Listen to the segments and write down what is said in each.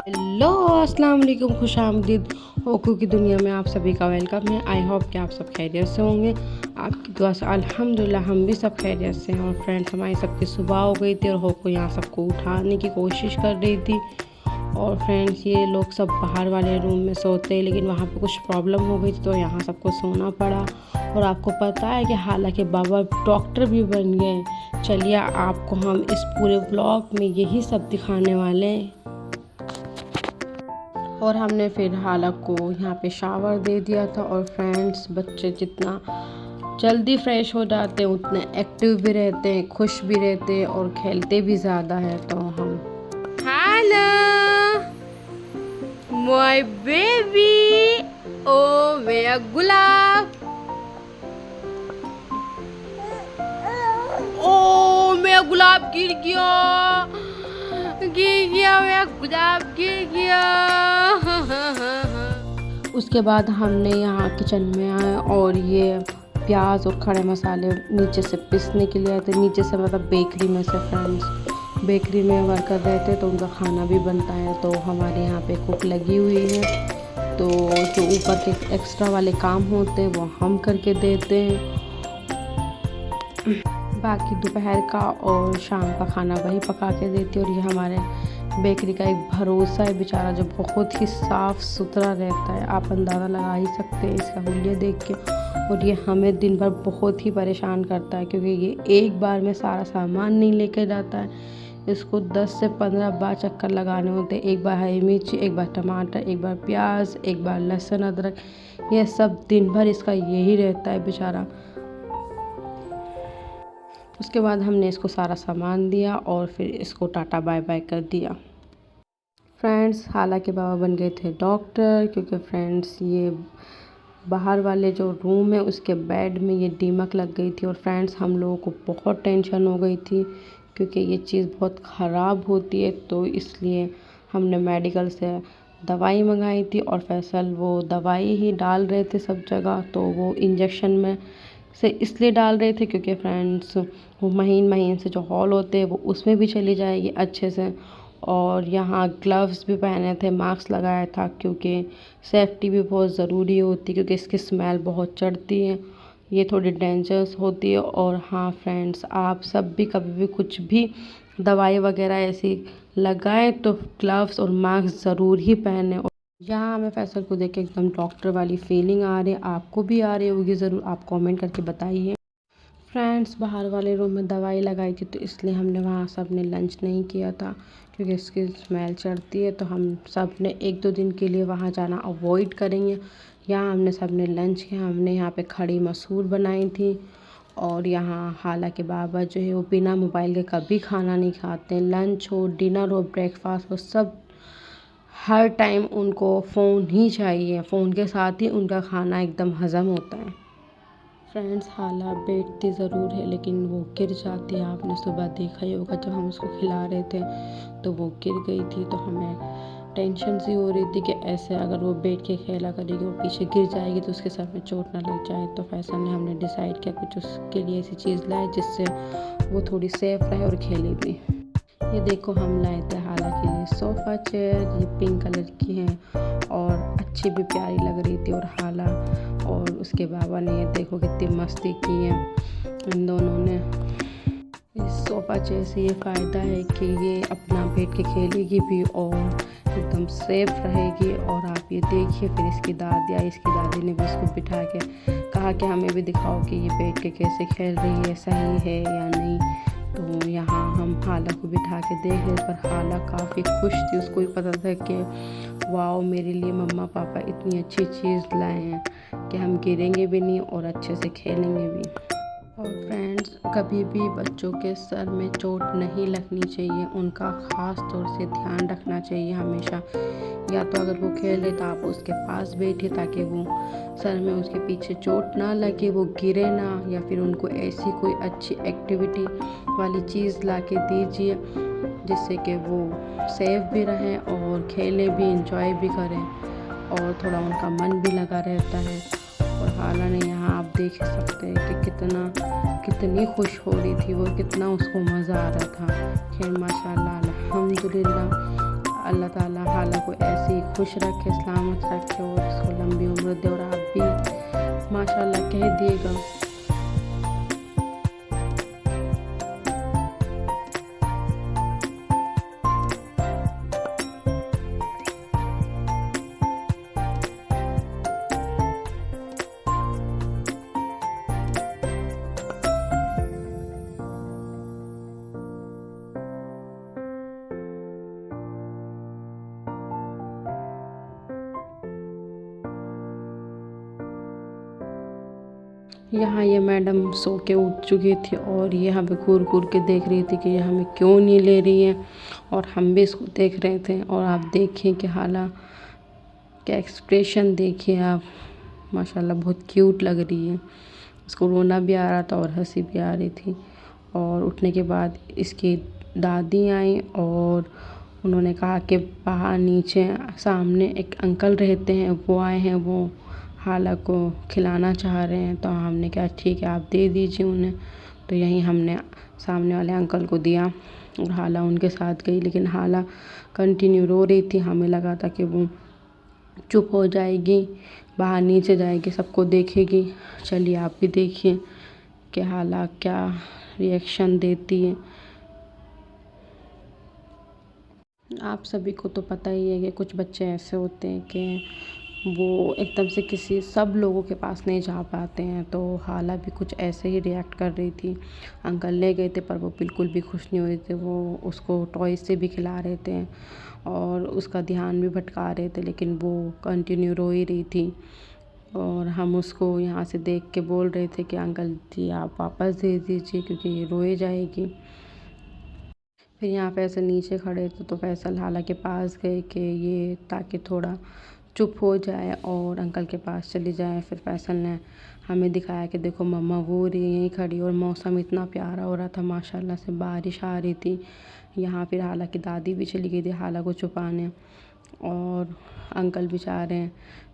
Hello अस्सलाम वालेकुम, खुश आमदीद ओकू की दुनिया में आप सभी का वेलकम है। आई होप कि आप सब खैरियत से होंगे। आपकी दुआ से अल्हम्दुलिल्लाह हम भी सब खैरियत से हैं। और फ्रेंड्स, हमारी सबकी सुबह हो गई थी और होको यहाँ सबको उठाने की कोशिश कर रही थी। और फ्रेंड्स, ये लोग सब बाहर वाले रूम में सोते हैं, लेकिन वहाँ पे कुछ प्रॉब्लम हो गई थी तो यहाँ सबको सोना पड़ा। और आपको पता है कि हालांकि बाबा डॉक्टर भी बन गए। चलिए आपको हम इस पूरे व्लॉग में यही सब दिखाने वाले हैं। और हमने फिर हाला को यहाँ पे शावर दे दिया था। और फ्रेंड्स, बच्चे जितना जल्दी फ्रेश हो जाते हैं उतने एक्टिव भी रहते हैं, खुश भी रहते हैं और खेलते भी ज़्यादा है। तो हम हाला माय बेबी, ओ मेरा गुलाब, ओ मेरा गुलाब गिर गया मेरा गुलाब गिर गया। उसके बाद हमने यहाँ किचन में आए और ये प्याज और खड़े मसाले नीचे से पीसने के लिए आए थे। नीचे से मतलब बेकरी में से। फ्रेंड्स, बेकरी में वर्कर रहते तो उनका खाना भी बनता है, तो हमारे यहाँ पे कुक लगी हुई है। तो जो ऊपर के एक्स्ट्रा वाले काम होते हैं वो हम करके देते हैं। बाकी दोपहर का और शाम का खाना वही पका के देती है। और ये हमारे बेकरी का एक भरोसा है बेचारा, जो बहुत ही साफ़ सुथरा रहता है। आप अंदाज़ा लगा ही सकते हैं इसका हुलिया देख के। और ये हमें दिन भर बहुत ही परेशान करता है, क्योंकि ये एक बार में सारा सामान नहीं लेके जाता है। इसको 10 से 15 बार चक्कर लगाने होते हैं। एक बार हरी मिर्ची, एक बार टमाटर, एक बार प्याज, एक बार लहसुन अदरक, ये सब दिन भर इसका यही रहता है बेचारा। उसके बाद हमने इसको सारा सामान दिया और फिर इसको टाटा बाय बाय कर दिया। फ्रेंड्स, हालांकि बाबा बन गए थे डॉक्टर, क्योंकि फ्रेंड्स ये बाहर वाले जो रूम है उसके बेड में ये दीमक लग गई थी। और फ्रेंड्स, हम लोगों को बहुत टेंशन हो गई थी, क्योंकि ये चीज़ बहुत ख़राब होती है। तो इसलिए हमने मेडिकल से दवाई मंगाई थी। और फैसल वो दवाई ही डाल रहे थे सब जगह, तो वो इंजेक्शन में से इसलिए डाल रहे थे क्योंकि फ्रेंड्स वो महीन महीन से जो हॉल होते हैं वो उसमें भी चली जाएगी अच्छे से। और यहाँ ग्लव्स भी पहने थे, मास्क लगाया था, क्योंकि सेफ्टी भी बहुत ज़रूरी होती है, क्योंकि इसकी स्मेल बहुत चढ़ती है, ये थोड़ी डेंजरस होती है। और हाँ फ्रेंड्स, आप सब भी कभी भी कुछ भी दवाई वगैरह ऐसी लगाएं तो ग्लव्स और मास्क ज़रूर ही पहने। यहाँ हमें फैसल को देख के एकदम डॉक्टर वाली फीलिंग आ रही है। आपको भी आ रही होगी, ज़रूर आप कमेंट करके बताइए। फ्रेंड्स, बाहर वाले रूम में दवाई लगाई थी तो इसलिए हमने वहाँ सब ने लंच नहीं किया था, क्योंकि इसकी स्मेल चढ़ती है। तो हम सब ने 1-2 दिन के लिए वहाँ जाना अवॉइड करेंगे। यहाँ हमने सब ने लंच किया। हमने यहाँ पे खड़ी मसूर बनाई थी। और यहाँ हालांकि बाबा जो है वो बिना मोबाइल के कभी खाना नहीं खाते हैं। लंच हो, डिनर हो, ब्रेकफास्ट हो, सब हर टाइम उनको फ़ोन ही चाहिए। फ़ोन के साथ ही उनका खाना एकदम हज़म होता है। फ्रेंड्स, हाला बैठती ज़रूर है लेकिन वो गिर जाती है। आपने सुबह देखा ही होगा, जब हम उसको खिला रहे थे तो वो गिर गई थी। तो हमें टेंशन सी हो रही थी कि ऐसे अगर वो बैठ के खेला करेगी, वो पीछे गिर जाएगी तो उसके सर में चोट ना लग जाए। तो फैसल ने हमने डिसाइड किया कुछ उसके लिए ऐसी चीज़ लाए जिससे वो थोड़ी सेफ रहे और खेले भी। ये देखो, हम लाए थे हाला के लिए सोफ़ा चेयर। ये पिंक कलर की है और अच्छी भी प्यारी लग रही थी। और हाला और उसके बाबा ने ये देखो कितनी मस्ती की है इन दोनों ने। इस सोफ़ा चेयर से ये फ़ायदा है कि ये अपना बैठ के खेलेगी भी और एकदम सेफ रहेगी। और आप ये देखिए, फिर इसकी दादी ने भी इसको बिठा के कहा कि हमें भी दिखाओ कि ये बैठ के कैसे खेल रही है, सही है या नहीं। तो यहाँ हम हाला को बिठा के देख रहे, पर हाला काफ़ी खुश थी। उसको भी पता था कि वाओ, मेरे लिए मम्मा पापा इतनी अच्छी चीज़ लाए हैं कि हम गिरेंगे भी नहीं और अच्छे से खेलेंगे भी। और फ्रेंड्स, कभी भी बच्चों के सर में चोट नहीं लगनी चाहिए। उनका ख़ास तौर से ध्यान रखना चाहिए हमेशा। या तो अगर वो खेले तो आप उसके पास बैठिए, ताकि वो सर में उसके पीछे चोट ना लगे, वो गिरे ना। या फिर उनको ऐसी कोई अच्छी एक्टिविटी वाली चीज़ ला के दीजिए जिससे कि वो सेफ भी रहें और खेलें भी, इंजॉय भी करें और थोड़ा उनका मन भी लगा रहता है। और हाला ने यहाँ आप देख सकते हैं कि कितनी खुश हो रही थी वो, कितना उसको मज़ा आ रहा था। खैर माशाल्लाह अल्हम्दुलिल्लाह, अल्लाह ताला हाला को ऐसे ही खुश रखे, सलामत रखे और उसको लंबी उम्र दे। और आप भी माशाल्लाह कह दिएगा। यहाँ ये मैडम सो के उठ चुकी थी और ये हमें घूर घूर के देख रही थी कि ये हमें क्यों नहीं ले रही है, और हम भी इसको देख रहे थे। और आप देखिए कि हाला क्या एक्सप्रेशन देखिए आप, माशाल्लाह बहुत क्यूट लग रही है। इसको रोना भी आ रहा था और हंसी भी आ रही थी। और उठने के बाद इसकी दादी आई और उन्होंने कहा कि बाहर नीचे सामने एक अंकल रहते हैं, वो आए हैं, वो हाला को खिलाना चाह रहे हैं। तो हमने कहा ठीक है, आप दे दीजिए उन्हें। तो यहीं हमने सामने वाले अंकल को दिया और हाला उनके साथ गई, लेकिन हाला कंटिन्यू रो रही थी। हमें लगा था कि वो चुप हो जाएगी, बाहर नीचे जाएगी, सबको देखेगी। चलिए आप भी देखिए कि हाला क्या रिएक्शन देती है। आप सभी को तो पता ही है कि कुछ बच्चे ऐसे होते हैं कि वो एकदम से किसी सब लोगों के पास नहीं जा पाते हैं। तो हाला भी कुछ ऐसे ही रिएक्ट कर रही थी। अंकल ले गए थे पर वो बिल्कुल भी खुश नहीं हुए थे। वो उसको टॉयज से भी खिला रहे थे और उसका ध्यान भी भटका रहे थे, लेकिन वो कंटिन्यू रो ही रही थी। और हम उसको यहाँ से देख के बोल रहे थे कि अंकल जी आप वापस दे दीजिए क्योंकि ये रोए जाएगी। फिर यहाँ फैसल नीचे खड़े थे तो फैसल हाला के पास गए कि ये ताकि थोड़ा चुप हो जाए और अंकल के पास चली जाए। फिर फैसल ने हमें दिखाया कि देखो मम्मा वो रही यहीं खड़ी, और मौसम इतना प्यारा हो रहा था माशाल्लाह से, बारिश आ रही थी यहाँ। फिर हाला की दादी भी चली गई थी हाला को छुपाने, और अंकल बेचारे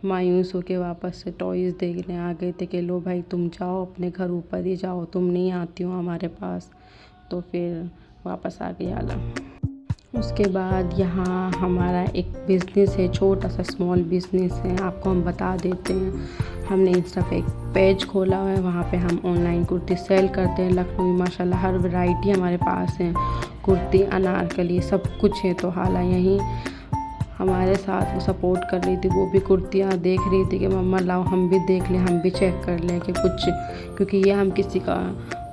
मायूस होके वापस से टॉयज़ देखने आ गए थे कि लो भाई तुम जाओ अपने घर, ऊपर ही जाओ, तुम नहीं आती हो हमारे पास। तो फिर वापस आ गई हाला। उसके बाद यहाँ हमारा एक बिज़नेस है, छोटा सा स्मॉल बिज़नेस है, आपको हम बता देते हैं। हमने इंस्टा पे एक पेज खोला हुआ है, वहाँ पे हम ऑनलाइन कुर्ती सेल करते हैं। लखनवी माशाल्लाह हर वैरायटी हमारे पास है, कुर्ती अनारकली सब कुछ है। तो हाला यहीं हमारे साथ वो सपोर्ट कर रही थी, वो भी कुर्तियाँ देख रही थी कि मम्मा लाओ हम भी देख लें, हम भी चेक कर लें कि कुछ, क्योंकि ये हम किसी का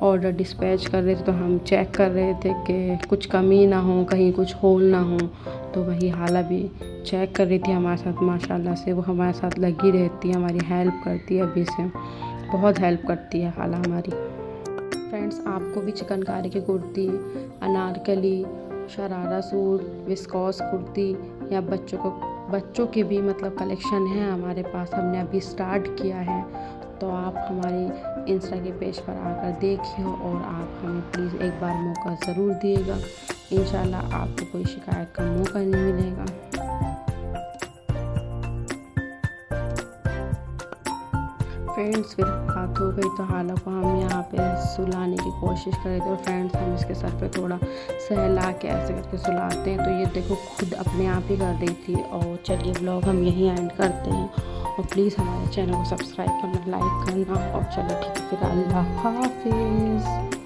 ऑर्डर डिस्पैच कर रहे थे तो हम चेक कर रहे थे कि कुछ कमी ना हो, कहीं कुछ होल ना हो। तो वही हाला भी चेक कर रही थी हमारे साथ। माशाल्लाह से वो हमारे साथ लगी रहती है, हमारी हेल्प करती है, अभी से बहुत हेल्प करती है हाला हमारी। फ्रेंड्स आपको भी चिकनकारी की कुर्ती, अनारकली, शरारा सूट, विस्कॉस कुर्ती या बच्चों के भी मतलब कलेक्शन है हमारे पास, हमने अभी स्टार्ट किया है। तो आप हमारे इंस्टा के पेज पर आकर देखिए और आप हमें प्लीज़ एक बार मौका ज़रूर दिएगा। इंशाल्लाह आपको कोई शिकायत का मौका नहीं मिलेगा। फ्रेंड्स फिर बात हो गई तो हाला को हम यहाँ पे सुलाने की कोशिश कर रहे थे। और फ्रेंड्स हम इसके सर पे थोड़ा सहला के ऐसे करके सुलाते हैं, तो ये देखो खुद अपने आप ही कर रही थी। और चलिए व्लॉग हम यहीं एंड करते हैं, और प्लीज़ हमारे चैनल को सब्सक्राइब करना, लाइक करना, और चलो ठीक है फिर अल्लाह हाफिज़।